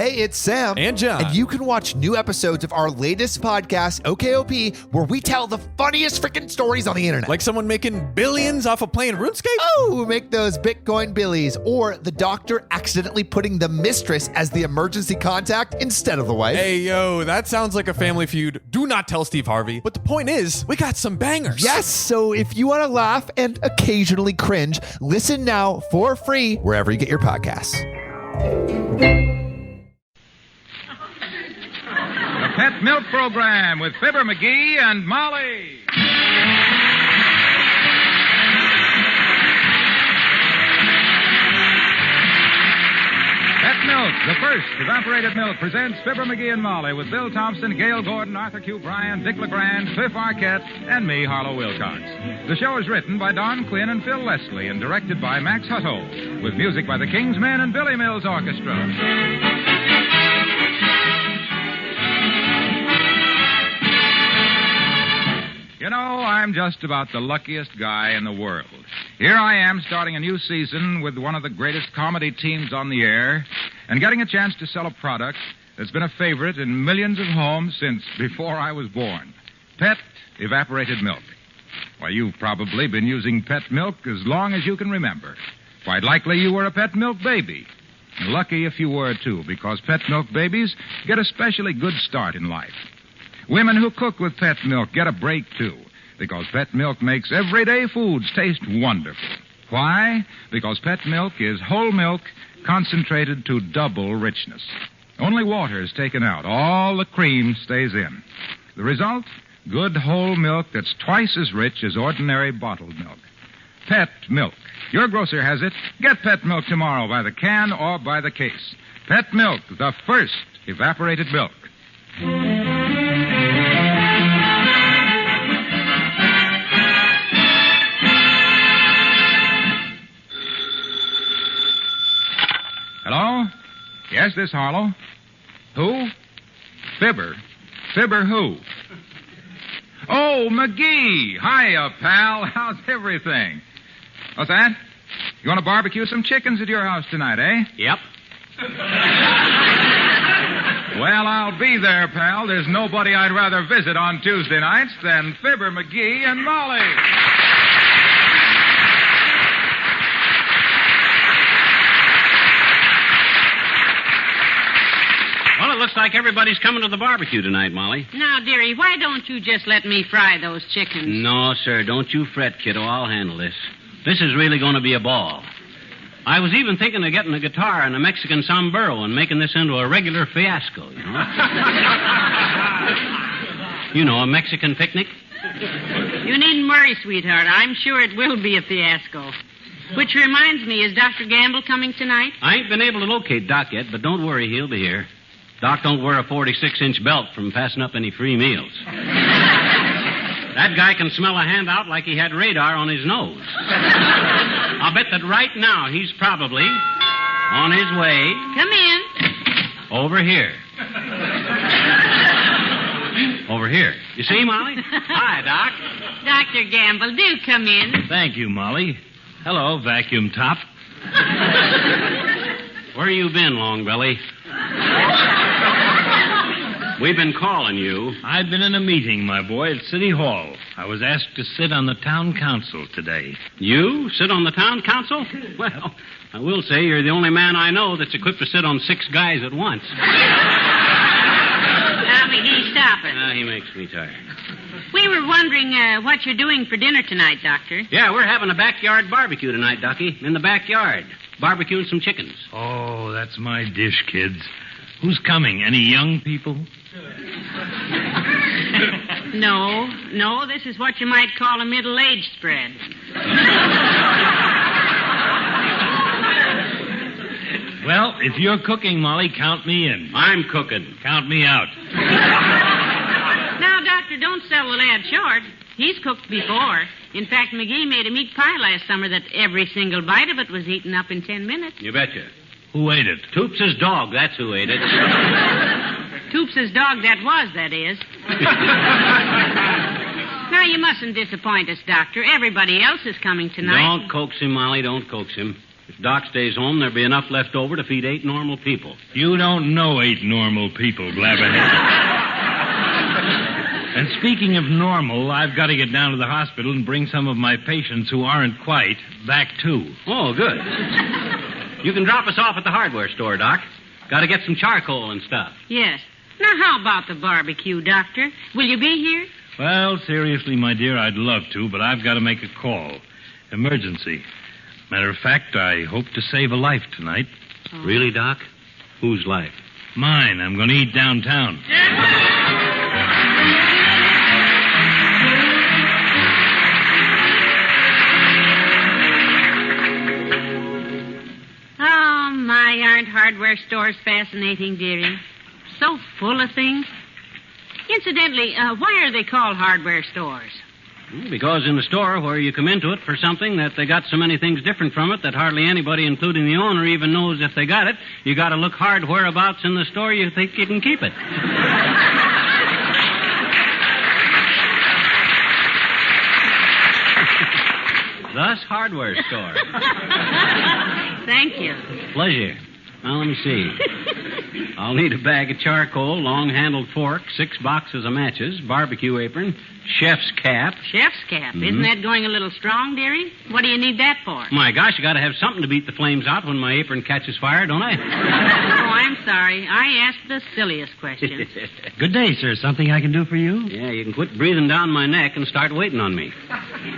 Hey, it's Sam. And John. And you can watch new episodes of our latest podcast, OKOP, where we tell the funniest freaking stories on the internet. Like someone making billions off of playing RuneScape? Oh, make those Bitcoin billies. Or the doctor accidentally putting the mistress as the emergency contact instead of the wife. Hey, yo, that sounds like a family feud. Do not tell Steve Harvey. But the point is, we got some bangers. Yes, so if you want to laugh and occasionally cringe, listen now for free wherever you get your podcasts. The Pet Milk Program with Fibber, McGee, and Molly. Pet Milk, the first evaporated milk, presents Fibber, McGee, and Molly with Bill Thompson, Gail Gordon, Arthur Q. Bryan, Dick LeGrand, Cliff Arquette, and me, Harlow Wilcox. The show is written by Don Quinn and Phil Leslie and directed by Max Hutto, with music by the King's Men and Billy Mills Orchestra. You know, I'm just about the luckiest guy in the world. Here I am starting a new season with one of the greatest comedy teams on the air and getting a chance to sell a product that's been a favorite in millions of homes since before I was born. Pet evaporated milk. Well, you've probably been using pet milk as long as you can remember. Quite likely you were a pet milk baby. And lucky if you were, too, because pet milk babies get a especially good start in life. Women who cook with pet milk get a break, too, because pet milk makes everyday foods taste wonderful. Why? Because pet milk is whole milk concentrated to double richness. Only water is taken out. All the cream stays in. The result? Good whole milk that's twice as rich as ordinary bottled milk. Pet milk. Your grocer has it. Get pet milk tomorrow by the can or by the case. Pet milk, the first evaporated milk. Hello? Yes, this Harlow. Who? Fibber. Fibber who? Oh, McGee. Hiya, pal. How's everything? What's that? You want to barbecue some chickens at your house tonight, eh? Yep. Well, I'll be there, pal. There's nobody I'd rather visit on Tuesday nights than Fibber, McGee, and Molly. Well, it looks like everybody's coming to the barbecue tonight, Molly. Now, dearie, why don't you just let me fry those chickens? No, sir. Don't you fret, kiddo. I'll handle this. This is really going to be a ball. I was even thinking of getting a guitar and a Mexican sombrero and making this into a regular fiasco, you know? You know, a Mexican picnic. You needn't worry, sweetheart. I'm sure it will be a fiasco. Which reminds me, is Dr. Gamble coming tonight? I ain't been able to locate Doc yet, but don't worry, he'll be here. Doc don't wear a 46-inch belt from passing up any free meals. That guy can smell a handout like he had radar on his nose. I'll bet that right now he's probably on his way... Come in. Over here. Over here. You see, Molly? Hi, Doc. Dr. Gamble, do come in. Thank you, Molly. Hello, vacuum top. Where you been, Longbelly? We've been calling you. I've been in a meeting, my boy, at City Hall. I was asked to sit on the town council today. You sit on the town council? Well, I will say you're the only man I know that's equipped to sit on 6 guys at once. Now, McGee, stop it. He makes me tired. We were wondering what you're doing for dinner tonight, Doctor. Yeah, we're having a backyard barbecue tonight, Ducky. In the backyard. Barbecuing some chickens. Oh, that's my dish, kids. Who's coming? Any young people? No, this is what you might call a middle-aged spread. Well, if you're cooking, Molly, count me in. I'm cooking. Count me out. Now, Doctor, don't sell the lad short. He's cooked before. In fact, McGee made a meat pie last summer that every single bite of it was eaten up in 10 minutes. You betcha. Who ate it? Toops' dog, that's who ate it. Toops' dog, that is. Now, you mustn't disappoint us, Doctor. Everybody else is coming tonight. Don't coax him, Molly. Don't coax him. If Doc stays home, there'll be enough left over to feed 8 normal people. You don't know 8 normal people, Blabberhead. And speaking of normal, I've got to get down to the hospital and bring some of my patients who aren't quite back, too. Oh, good. You can drop us off at the hardware store, Doc. Got to get some charcoal and stuff. Yes. Now, how about the barbecue, Doctor? Will you be here? Well, seriously, my dear, I'd love to, but I've got to make a call. Emergency. Matter of fact, I hope to save a life tonight. Oh. Really, Doc? Whose life? Mine. I'm going to eat downtown. Oh, my, aren't hardware stores fascinating, dearie? So full of things. Incidentally, why are they called hardware stores? Because in the store where you come into it for something that they got so many things different from it that hardly anybody, including the owner, even knows if they got it, you got to look hard whereabouts in the store you think you can keep it. Thus, hardware store. Thank you. Pleasure. Now, let me see. I'll need a bag of charcoal, long-handled fork, 6 boxes of matches, barbecue apron, chef's cap. Chef's cap. Isn't that going a little strong, dearie? What do you need that for? My gosh, you got to have something to beat the flames out when my apron catches fire, don't I? Oh, I'm sorry. I asked the silliest questions. Good day, sir. Something I can do for you? Yeah, you can quit breathing down my neck and start waiting on me.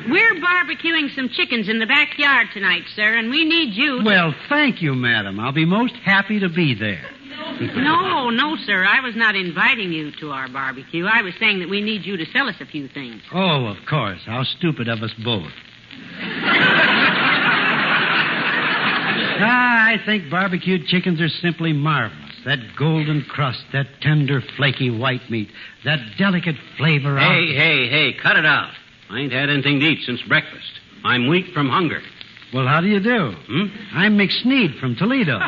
We're barbecuing some chickens in the backyard tonight, sir, and we need you to... Well, thank you, madam. I'll be most happy to be there. No, sir. I was not inviting you to our barbecue. I was saying that we need you to sell us a few things. Oh, of course. How stupid of us both. I think barbecued chickens are simply marvelous. That golden crust, that tender, flaky white meat, that delicate flavor of... Hey, cut it out. I ain't had anything to eat since breakfast. I'm weak from hunger. Well, how do you do? I'm McSneed from Toledo.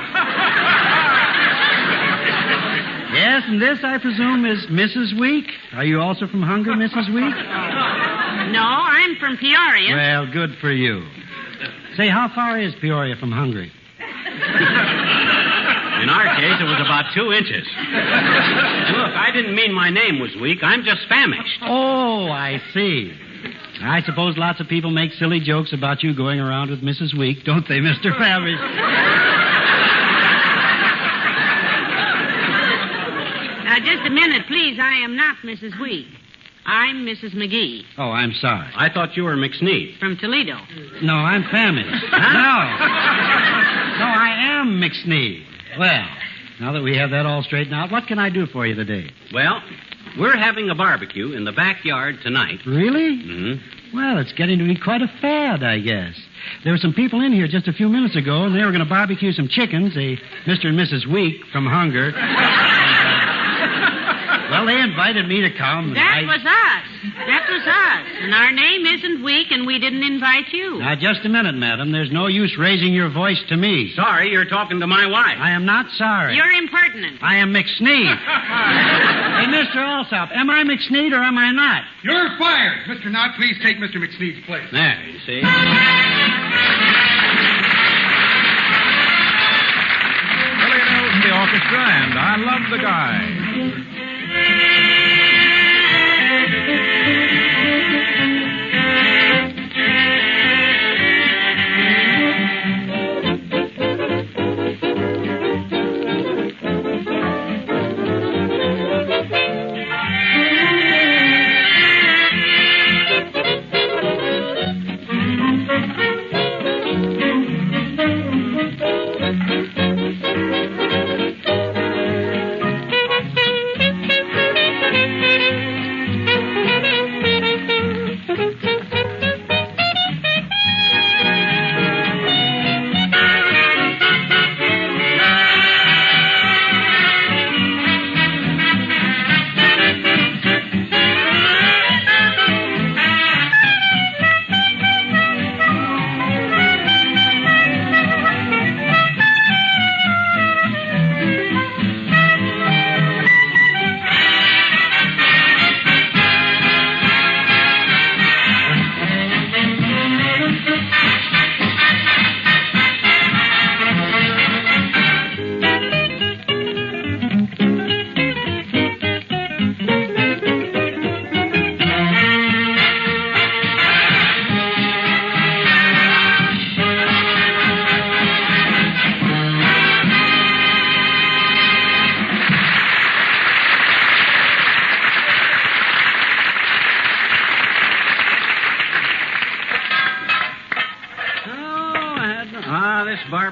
Yes, and this, I presume, is Mrs. Week. Are you also from hunger, Mrs. Week? No, I'm from Peoria. Well, good for you. Say, how far is Peoria from Hungary? In our case, it was about 2 inches. Look, I didn't mean my name was weak. I'm just famished. Oh, I see. I suppose lots of people make silly jokes about you going around with Mrs. Week, don't they, Mr. Famish? Now, just a minute, please. I am not Mrs. Week. I'm Mrs. McGee. Oh, I'm sorry. I thought you were McSneed. From Toledo. No, I'm famished. No, I am McSneed. Well, now that we have that all straightened out, what can I do for you today? Well, we're having a barbecue in the backyard tonight. Really? Mm-hmm. Well, it's getting to be quite a fad, I guess. There were some people in here just a few minutes ago, and they were going to barbecue some chickens, Mr. and Mrs. Week from hunger. Well, they invited me to come. That was us. And our name isn't Week, and we didn't invite you. Now, just a minute, madam. There's no use raising your voice to me. Sorry, you're talking to my wife. I am not sorry. You're impertinent. I am McSneed. Hey, Mr. Alsop, am I McSneed or am I not? You're fired. Mr. Knott, please take Mr. McSneed's place. There, you see. Billy Mills, the orchestra, and I Love the Guy.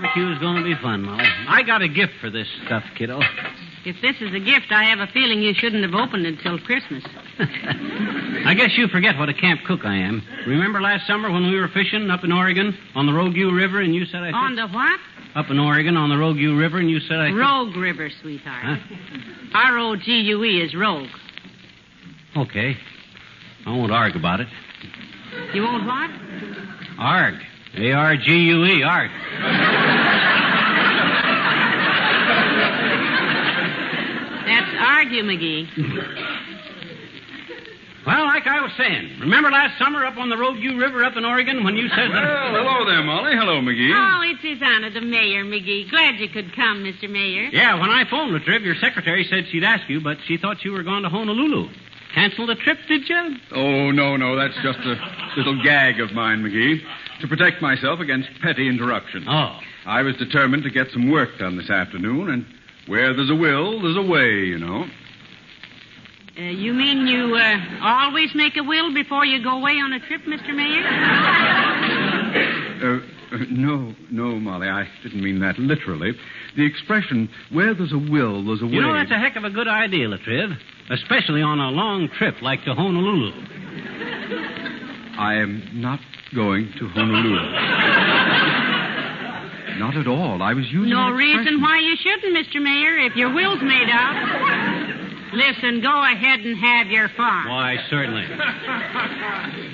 barbecue is going to be fun, Molly. I got a gift for this stuff, kiddo. If this is a gift, I have a feeling you shouldn't have opened it till Christmas. I guess you forget what a camp cook I am. Remember last summer when we were fishing up in Oregon on the Rogue River and you said I... On the what? Up in Oregon on the Rogue River and you said I... Rogue River, sweetheart. Huh? R-O-G-U-E is rogue. Okay. I won't argue about it. You won't what? Arg. A-R-G-U-E, arg. That's argue, McGee. Well, like I was saying, remember last summer up on the Rogue River up in Oregon when you said that... Well, hello there, Molly. Hello, McGee. Oh, it's His Honor, the Mayor, McGee. Glad you could come, Mr. Mayor. Yeah, when I phoned Latriv, your secretary said she'd ask you, but she thought you were going to Honolulu. Cancel the trip, did you? Oh, no. That's just a little gag of mine, McGee, to protect myself against petty interruption. Oh. I was determined to get some work done this afternoon, and where there's a will, there's a way, you know. You mean you always make a will before you go away on a trip, Mr. Mayor? No, Molly, I didn't mean that literally. The expression, where there's a will, there's a way. You know, that's a heck of a good idea, Latriv, especially on a long trip like to Honolulu. I am not going to Honolulu. Not at all. I was using No an reason expression. why you shouldn't, Mr. Mayor, if your will's made out. Listen, go ahead and have your fun. Why, certainly.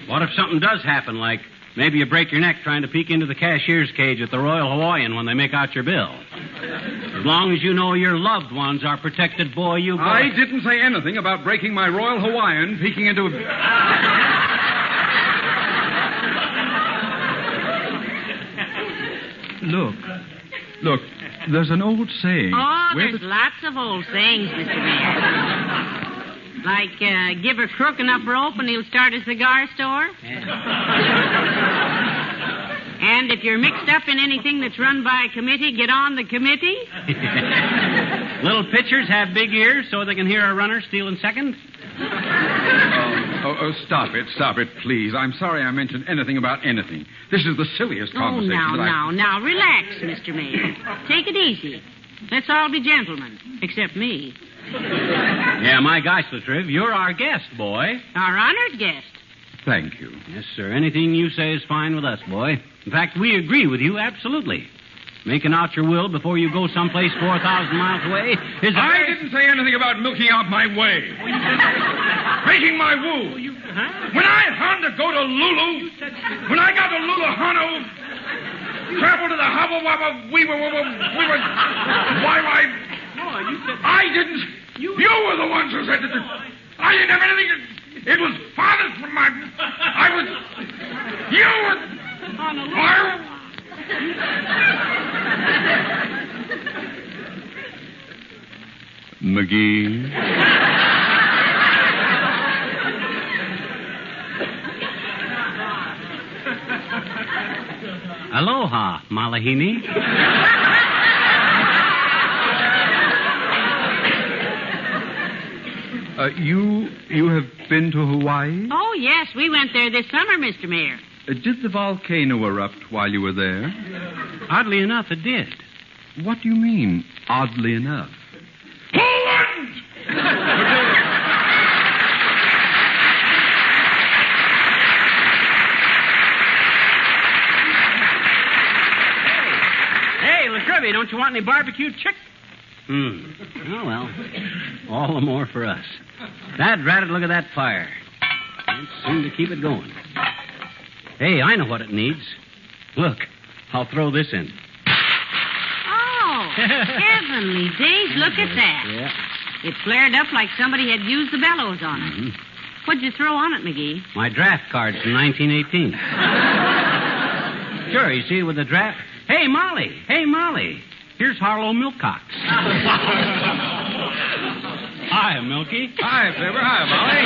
What if something does happen, like maybe you break your neck trying to peek into the cashier's cage at the Royal Hawaiian when they make out your bill? As long as you know your loved ones are protected, boy, you go... I didn't say anything about breaking my Royal Hawaiian peeking into a... Look, there's an old saying. Oh, where there's lots of old sayings, Mr. Mayor. Like, give a crook enough rope and he'll start a cigar store. And if you're mixed up in anything that's run by a committee, get on the committee. Little pitchers have big ears so they can hear a runner stealing second. Stop it, please. I'm sorry I mentioned anything about anything. This is the silliest conversation Now, relax, Mr. Mayor. Take it easy. Let's all be gentlemen, except me. Yeah, my gosh, Latriv, you're our guest, boy. Our honored guest. Thank you. Yes, sir. Anything you say is fine with us, boy. In fact, we agree with you absolutely. Making out your will before you go someplace 4,000 miles away is... I didn't say anything about milking out my way. Breaking my woo. When I had to go to Lulu, when I got to Luluhono, travel to the Hubba Wubba, we were... Why... I didn't... You were the ones who said that... I didn't have anything to... It was father's from my... I was... You were... McGee. Aloha, Malahini. You have been to Hawaii? Oh, yes, we went there this summer, Mr. Mayor. Did the volcano erupt while you were there? Oddly enough, it did. What do you mean, oddly enough? Poland! Hey, Latriv, don't you want any barbecue chicken? Oh, well. All the more for us. Dad, rat, look at that fire. Can't seem to keep it going. Hey, I know what it needs. Look, I'll throw this in. Oh, heavenly days, look at that. Yeah. It flared up like somebody had used the bellows on it. Mm-hmm. What'd you throw on it, McGee? My draft cards from 1918. Sure, you see, with the draft... Hey, Molly. Here's Harlow Milcox. Hi, Milky. Hi, Fibber. Hi, Molly.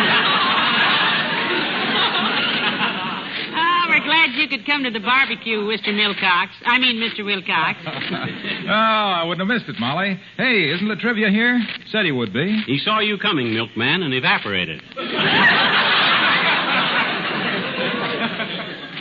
Oh, we're glad you could come to the barbecue, Mr. Wilcox. Oh, I wouldn't have missed it, Molly. Hey, isn't Latrivia here? Said he would be. He saw you coming, Milkman, and evaporated.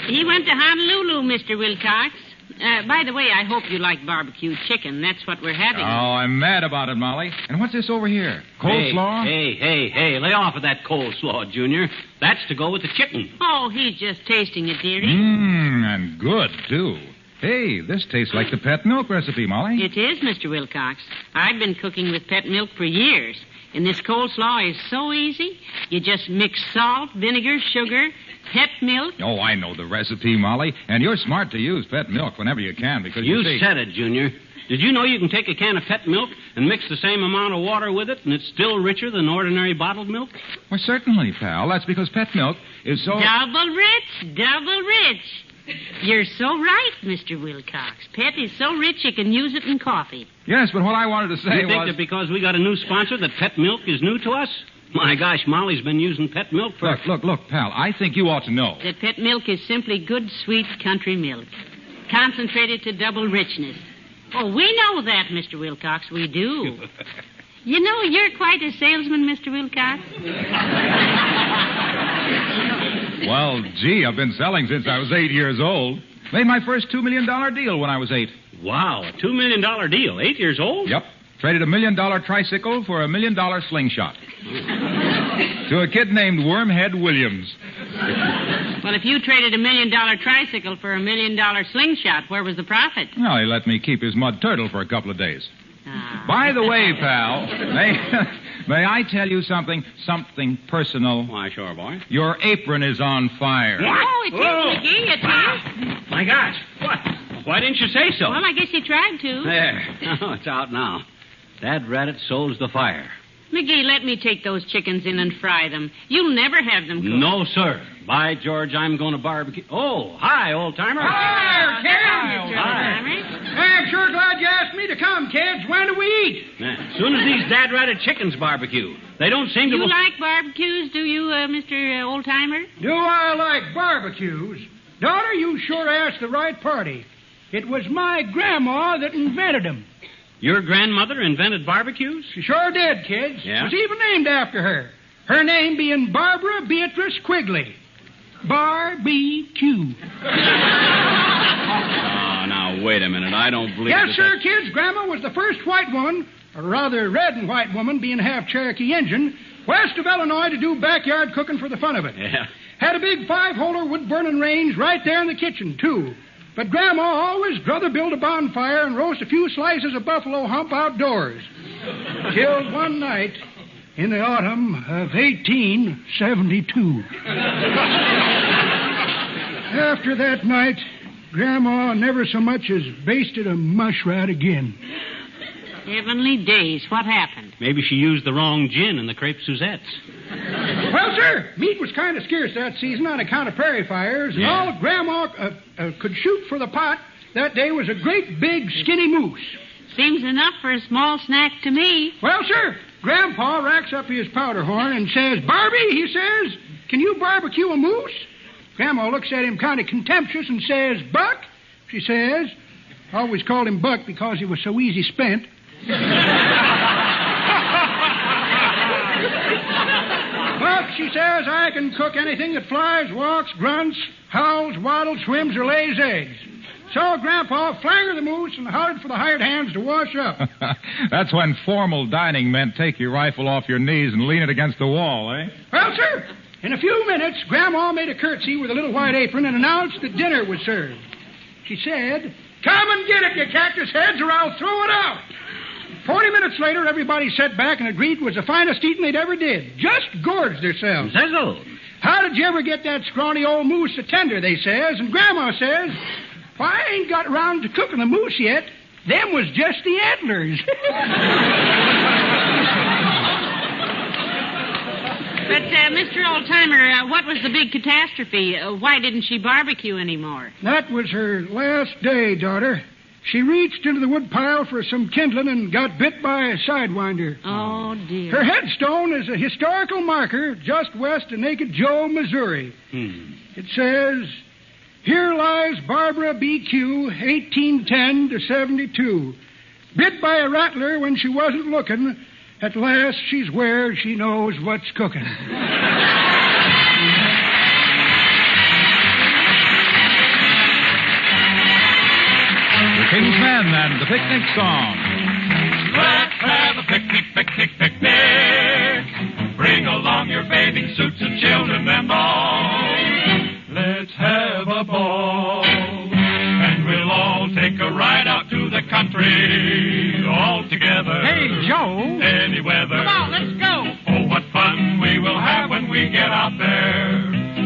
He went to Honolulu, Mr. Wilcox. By the way, I hope you like barbecue chicken. That's what we're having. Oh, I'm mad about it, Molly. And what's this over here? Coleslaw? Hey, lay off of that coleslaw, Junior. That's to go with the chicken. Oh, he's just tasting it, dearie. And good, too. Hey, this tastes like the pet milk recipe, Molly. It is, Mr. Wilcox. I've been cooking with pet milk for years. And this coleslaw is so easy. You just mix salt, vinegar, sugar, pet milk. Oh, I know the recipe, Molly. And you're smart to use pet milk whenever you can because You said it, Junior. Did you know you can take a can of pet milk and mix the same amount of water with it and it's still richer than ordinary bottled milk? Well, certainly, pal. That's because pet milk is so... Double rich. You're so right, Mr. Wilcox. Pet is so rich you can use it in coffee. Yes, but what I wanted to say You think was... that because we got a new sponsor that pet milk is new to us? My gosh, Molly's been using pet milk for... Look, pal. I think you ought to know. That pet milk is simply good, sweet country milk. Concentrated to double richness. Oh, we know that, Mr. Wilcox. We do. You know, you're quite a salesman, Mr. Wilcox. Well, gee, I've been selling since I was 8 years old. Made my first $2 million deal when I was 8. Wow, a $2 million deal. 8 years old? Yep. Traded $1 million tricycle for $1 million slingshot. To a kid named Wormhead Williams. Well, if you traded $1 million tricycle for $1 million slingshot, where was the profit? Well, he let me keep his mud turtle for a couple of days. Ah. By the way, pal, may I tell you something personal? Why, sure, boy. Your apron is on fire. Oh, it is, McGee, it is. My gosh, what? Why didn't you say so? Well, I guess you tried to. There. Oh, it's out now. Dad Rat sows the fire. McGee, let me take those chickens in and fry them. You'll never have them cooked. No, sir. By George, I'm going to barbecue. Oh, hi, old-timer. Hi, kids. Hi. I'm sure glad you asked me to come, kids. When do we eat? As soon as these dad-ratted chickens barbecue. They don't seem to... You like barbecues, do you, Mr. Old-Timer? Do I like barbecues? Daughter, you sure asked the right party. It was my grandma that invented them. Your grandmother invented barbecues? She sure did, kids. Yeah? Was even named after her. Her name being Barbara Beatrice Quigley. Barbecue. Oh, now, wait a minute. I don't believe Yes, sir, kids. Grandma was the first white woman, or rather red and white woman, being half Cherokee Indian, west of Illinois to do backyard cooking for the fun of it. Yeah. Had a big 5-holder wood-burning range right there in the kitchen, too. But Grandma always druther build a bonfire and roast a few slices of buffalo hump outdoors. Till one night in the autumn of 1872. After that night, Grandma never so much as basted a mushrat again. Heavenly days. What happened? Maybe she used the wrong gin in the crepe Suzettes. Well, sir, meat was kind of scarce that season on account of prairie fires, and all Grandma could shoot for the pot that day was a great big skinny moose. Seems enough for a small snack to me. Well, sir, Grandpa racks up his powder horn and says, Barbie, he says, can you barbecue a moose? Grandma looks at him kind of contemptuous and says, Buck? She says, always called him Buck because he was so easy spent. Buck, she says, I can cook anything that flies, walks, grunts, howls, waddles, swims, or lays eggs. So Grandpa flangered the moose and hollered for the hired hands to wash up. That's when formal dining meant take your rifle off your knees and lean it against the wall, eh? Well, sir, in a few minutes, Grandma made a curtsy with a little white apron and announced that dinner was served. She said, come and get it, you cactus heads, or I'll throw it out. 40 minutes later, everybody sat back and agreed it was the finest eating they'd ever did. Just gorged themselves. Sizzle. How did you ever get that scrawny old moose so tender, they says. And Grandma says, well, I ain't got around to cooking the moose yet. Them was just the antlers. But, Mr. Old-Timer, what was the big catastrophe? Why didn't she barbecue anymore? That was her last day, daughter. She reached into the woodpile for some kindling and got bit by a sidewinder. Oh, dear. Her headstone is a historical marker just west of Naked Joe, Missouri. It says, here lies Barbara B.Q., 1810 to 72. Bit by a rattler when she wasn't looking. At last, she's where she knows what's cooking. King's Men and the Picnic Song. Let's have a picnic, picnic, picnic. Bring along your bathing suits and children and all. Let's have a ball. And we'll all take a ride out to the country all together. Hey, Joe. Any weather. Come on, let's go. Oh, what fun we will have when we get out there.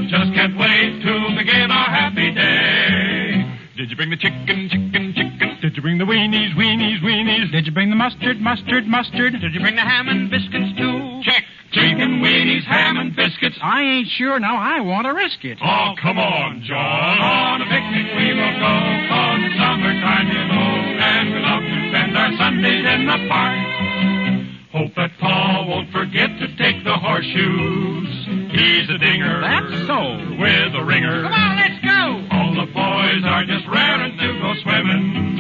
Just can't wait to begin our happy day. Did you bring the chicken, chicken, chicken? Did you bring the weenies, weenies, weenies? Did you bring the mustard, mustard, mustard? Did you bring the ham and biscuits too? Check. Chicken, weenies, ham and biscuits. I ain't sure now. I want to risk it. Oh, come on, John. On a picnic we will go. On the summertime, you know. And we love to spend our Sundays in the park. Hope that Paul won't forget to take the horseshoes. He's a dinger. That's so. With a ringer. Come on, let's go. All the boys are just raring to go swimming.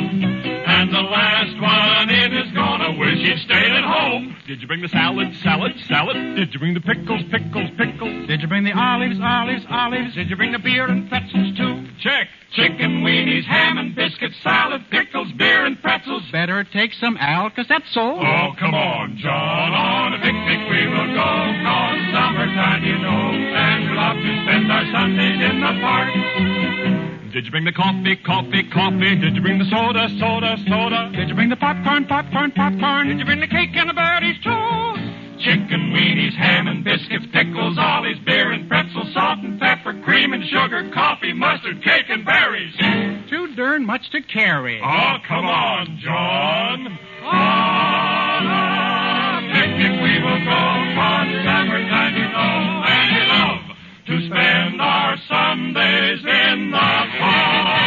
And the last one in is gonna wish he'd stayed at home. Did you bring the salad, salad, salad? Did you bring the pickles, pickles, pickles? Did you bring the olives, olives, olives? Did you bring the beer and pretzels too? Check. Chicken, weenies, ham and biscuits, salad, pickles, beer and pretzels. Better take some Alka-Seltzer. Oh, come on, John. On a picnic we will go. 'Cause summertime, you know. And we love to spend our Sundays in the park. Did you bring the coffee, coffee, coffee? Did you bring the soda, soda, soda? Did you bring the popcorn, popcorn, popcorn? Did you bring the cake and the birdies too? Chicken, weenies, ham and biscuits, pickles, olives, beer and pretzels, salt and pepper, cream and sugar, coffee, mustard, cake and berries. Too darn much to carry. Oh, come on, John. On a picnic we will go. 'Cause summertime, you know, and we love to spend our Sundays in the park.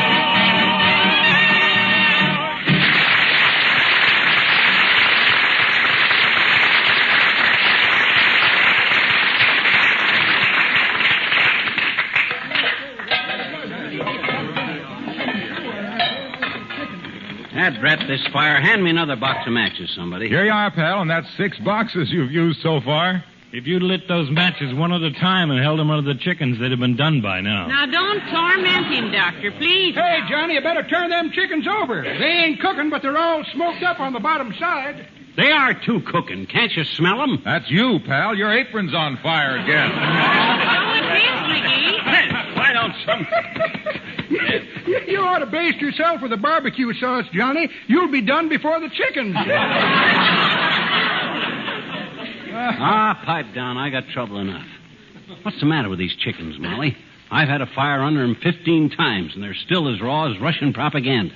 Drat this fire. Hand me another box of matches, somebody. Here you are, pal, and that's 6 boxes you've used so far. If you'd lit those matches one at a time and held them under the chickens, they'd have been done by now. Now, don't torment him, Doctor, please. Hey, Johnny, you better turn them chickens over. They ain't cooking, but they're all smoked up on the bottom side. They are too cooking. Can't you smell them? That's you, pal. Your apron's on fire again. Oh, it is, McGee. Why don't some... You ought to baste yourself with a barbecue sauce, Johnny. You'll be done before the chickens. Pipe down. I got trouble enough. What's the matter with these chickens, Molly? I've had a fire under them 15 times, and they're still as raw as Russian propaganda.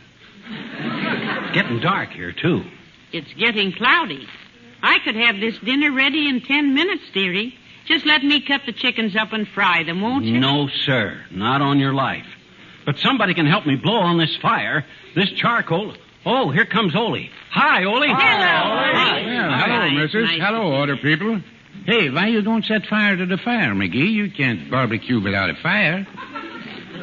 It's getting dark here, too. It's getting cloudy. I could have this dinner ready in 10 minutes, dearie. Just let me cut the chickens up and fry them, won't you? No, sir. Not on your life. But somebody can help me blow on this fire. This charcoal... Oh, here comes Ole. Hi, Ole. Hello. Well, hello, missus. Nice Hello, order people. Hey, why you don't set fire to the fire, McGee? You can't barbecue without a fire.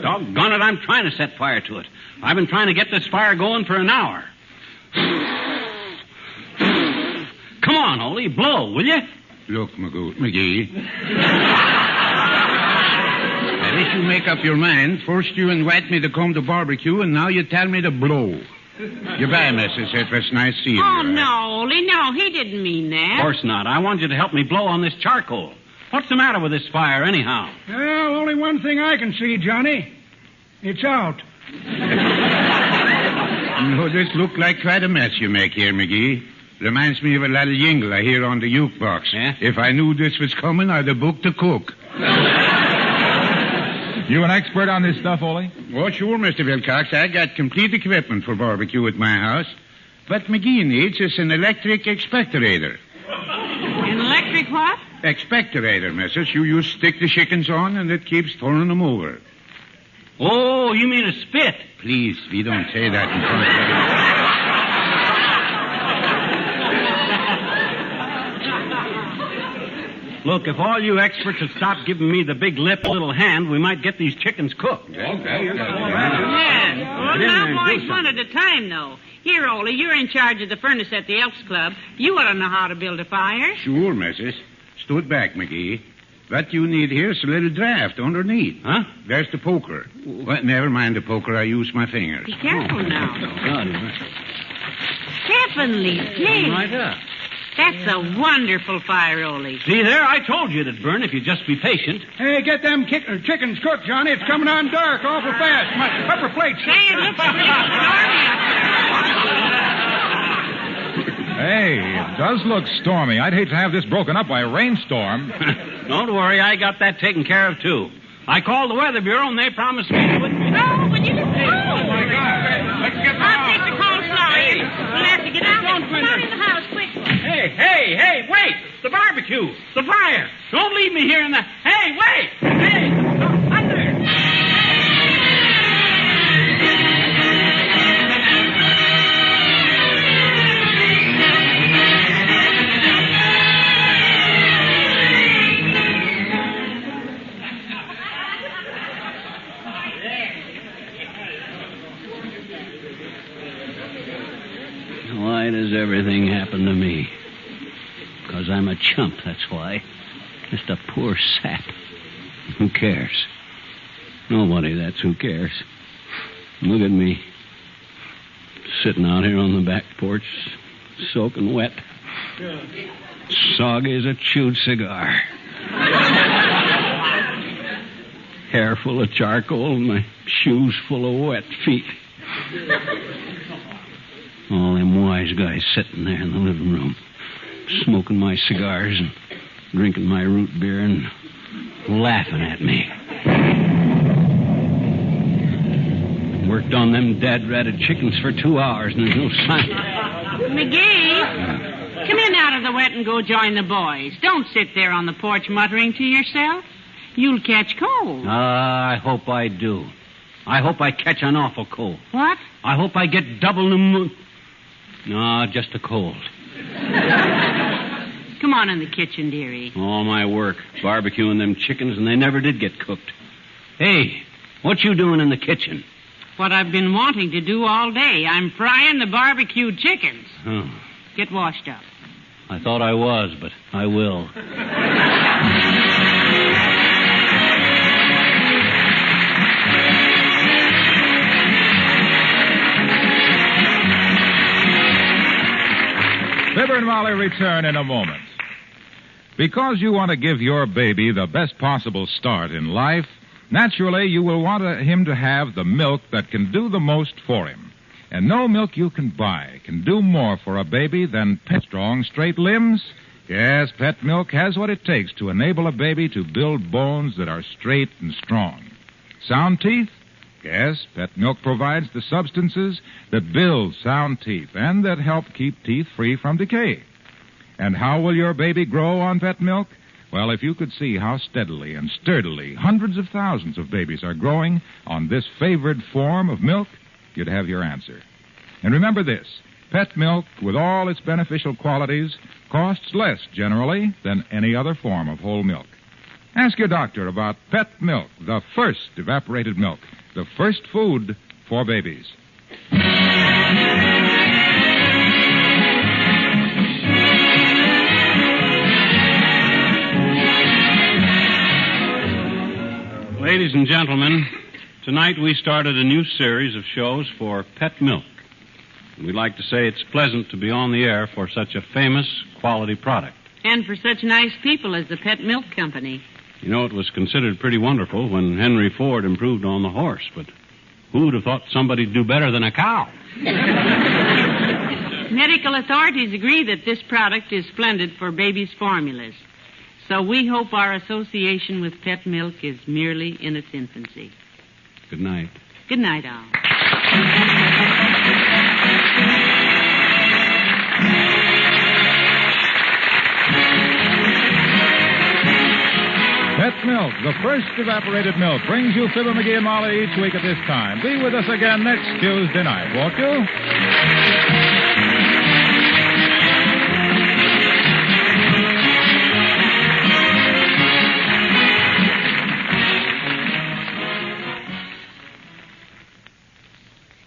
Doggone it, I'm trying to set fire to it. I've been trying to get this fire going for an hour. Come on, Ole, blow, will you? Look, McGee. I wish you make up your mind. First you invite me to come to barbecue, and now you tell me to blow. Goodbye, missus. It was nice seeing you. Oh, no, Ole, no, he didn't mean that. Of course not. I want you to help me blow on this charcoal. What's the matter with this fire, anyhow? Well, only one thing I can see, Johnny. It's out. This look like quite a mess you make here, McGee. Reminds me of a little jingle I hear on the jukebox. Yeah? If I knew this was coming, I'd have booked a cook. You an expert on this stuff, Ole? Oh, sure, Mr. Wilcox. I got complete equipment for barbecue at my house. What McGee needs is an electric expectorator. An electric what? Expectorator, missus. You stick the chickens on, and it keeps turning them over. Oh, you mean a spit? Please, we don't say that in front of everyone. Look, if all you experts would stop giving me the big lip little hand, we might get these chickens cooked. Yeah. Well, now, boys, one at a time, though. Here, Ole, you're in charge of the furnace at the Elks Club. You ought to know how to build a fire. Sure, missus. Stood back, McGee. What you need here is a little draft underneath. Huh? There's the poker. Well, never mind the poker. I use my fingers. Be careful now. God. Heavenly days. Right up. That's a wonderful fire, Ole. See there? I told you it'd burn if you'd just be patient. Hey, get them chickens cooked, Johnny. It's coming on dark awful fast. My pepper plates. Say, it looks pretty stormy up Hey, it does look stormy. I'd hate to have this broken up by a rainstorm. Don't worry, I got that taken care of, too. I called the Weather Bureau, and they promised me it wouldn't be... Oh, but you just... Oh, my God. Let's get I'll take the coleslaw in. We'll have to get out. Come on in the house, quick. Hey, wait! The barbecue! The fire! Don't leave me here in the... Hey, wait! Hey! Up there! Why does everything happen to me? Because I'm a chump, that's why. Just a poor sap. Who cares? Nobody, that's who cares. Look at me. Sitting out here on the back porch, soaking wet. Soggy as a chewed cigar. Hair full of charcoal and my shoes full of wet feet. All them wise guys sitting there in the living room, smoking my cigars and drinking my root beer and laughing at me. Worked on them dad-ratted chickens for 2 hours and there's no sign. McGee, come in out of the wet and go join the boys. Don't sit there on the porch muttering to yourself. You'll catch cold. I hope I do. I hope I catch an awful cold. What? I hope I get double pneumonia. No, just a cold. Come on in the kitchen, dearie. All my work, barbecuing them chickens, and they never did get cooked. Hey, what you doing in the kitchen? What I've been wanting to do all day. I'm frying the barbecued chickens. Oh, Get washed up. I thought I was, but I will. Fibber and Molly return in a moment. Because you want to give your baby the best possible start in life, naturally you will want him to have the milk that can do the most for him. And no milk you can buy can do more for a baby than Pet Strong Straight Limbs. Yes, pet milk has what it takes to enable a baby to build bones that are straight and strong. Sound teeth? Yes, pet milk provides the substances that build sound teeth and that help keep teeth free from decay. And how will your baby grow on pet milk? Well, if you could see how steadily and sturdily hundreds of thousands of babies are growing on this favored form of milk, you'd have your answer. And remember this, pet milk, with all its beneficial qualities, costs less generally than any other form of whole milk. Ask your doctor about pet milk, the first evaporated milk, the first food for babies. Ladies and gentlemen, tonight we started a new series of shows for pet milk. We'd like to say it's pleasant to be on the air for such a famous quality product. And for such nice people as the Pet Milk Company. You know, it was considered pretty wonderful when Henry Ford improved on the horse, but who would have thought somebody'd do better than a cow? Medical authorities agree that this product is splendid for babies' formulas. So we hope our association with pet milk is merely in its infancy. Good night. Good night, all. Pet Milk, the first evaporated milk, brings you Fibber, McGee, and Molly each week at this time. Be with us again next Tuesday night, won't you?